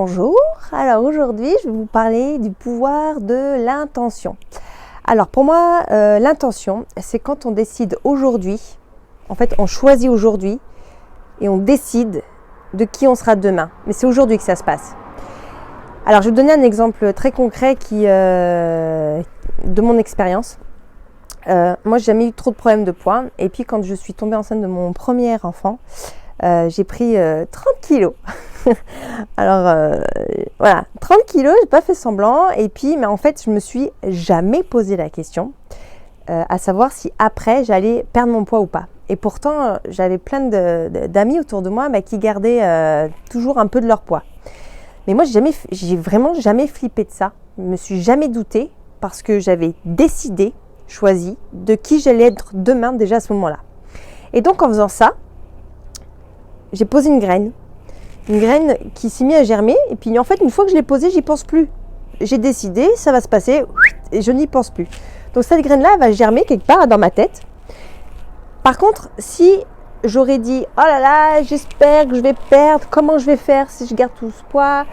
Bonjour, alors aujourd'hui je vais vous parler du pouvoir de l'intention. Alors pour moi, l'intention, c'est quand on décide aujourd'hui, en fait on choisit aujourd'hui et on décide de qui on sera demain. Mais c'est aujourd'hui que ça se passe. Alors je vais vous donner un exemple très concret de mon expérience. Moi j'ai jamais eu trop de problèmes de poids et puis quand je suis tombée enceinte de mon premier enfant, j'ai pris 30 kilos. Alors voilà, 30 kilos, j'ai pas fait semblant et puis mais en fait je me suis jamais posé la question à savoir si après j'allais perdre mon poids ou pas. Et pourtant j'avais plein d'amis autour de moi qui gardaient toujours un peu de leur poids. Mais moi j'ai vraiment jamais flippé de ça, je me suis jamais doutée parce que j'avais décidé, choisi de qui j'allais être demain déjà à ce moment-là. Et donc en faisant ça, j'ai posé une graine qui s'est mise à germer. Et puis en fait, une fois que je l'ai posée, j'y pense plus. J'ai décidé, ça va se passer et je n'y pense plus. Donc cette graine-là, elle va germer quelque part dans ma tête. Par contre, si j'aurais dit, oh là là, j'espère que je vais perdre, comment je vais faire si je garde tout ce poids,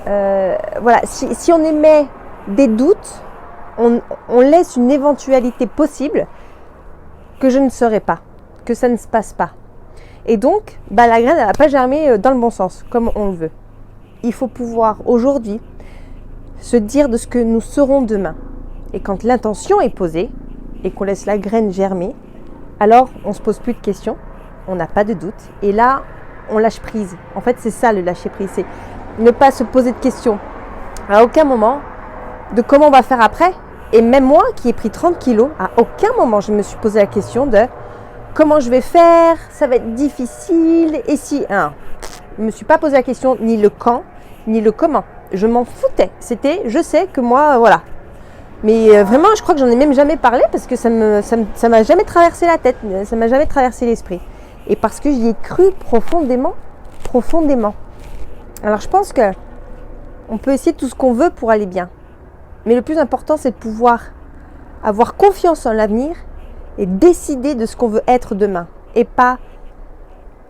voilà, si on émet des doutes, on laisse une éventualité possible que je ne serai pas, que ça ne se passe pas. Et donc, la graine, elle n'a pas germé dans le bon sens, comme on le veut. Il faut pouvoir aujourd'hui se dire de ce que nous serons demain. Et quand l'intention est posée et qu'on laisse la graine germer, alors on ne se pose plus de questions, on n'a pas de doute. Et là, on lâche prise. En fait, c'est ça le lâcher prise, c'est ne pas se poser de questions à aucun moment de comment on va faire après. Et même moi qui ai pris 30 kilos, à aucun moment je me suis posé la question de comment je vais faire, ça va être difficile, et si, je ne me suis pas posé la question ni le quand, ni le comment. Je m'en foutais. C'était, je sais que moi, voilà. Mais vraiment, je crois que j'en ai même jamais parlé parce que ça m'a jamais traversé la tête, ça m'a jamais traversé l'esprit. Et parce que j'y ai cru profondément. Alors je pense que on peut essayer tout ce qu'on veut pour aller bien. Mais le plus important, c'est de pouvoir avoir confiance en l'avenir et décider de ce qu'on veut être demain. Et pas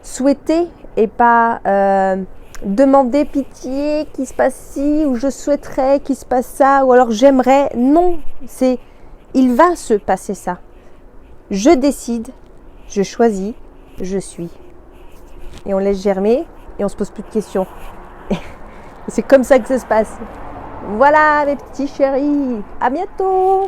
souhaiter et pas demander pitié qu'il se passe ci, ou je souhaiterais qu'il se passe ça, ou alors j'aimerais. Non, c'est il va se passer ça. Je décide, je choisis, je suis. Et on laisse germer et on se pose plus de questions. Et c'est comme ça que ça se passe. Voilà mes petits chéris, à bientôt.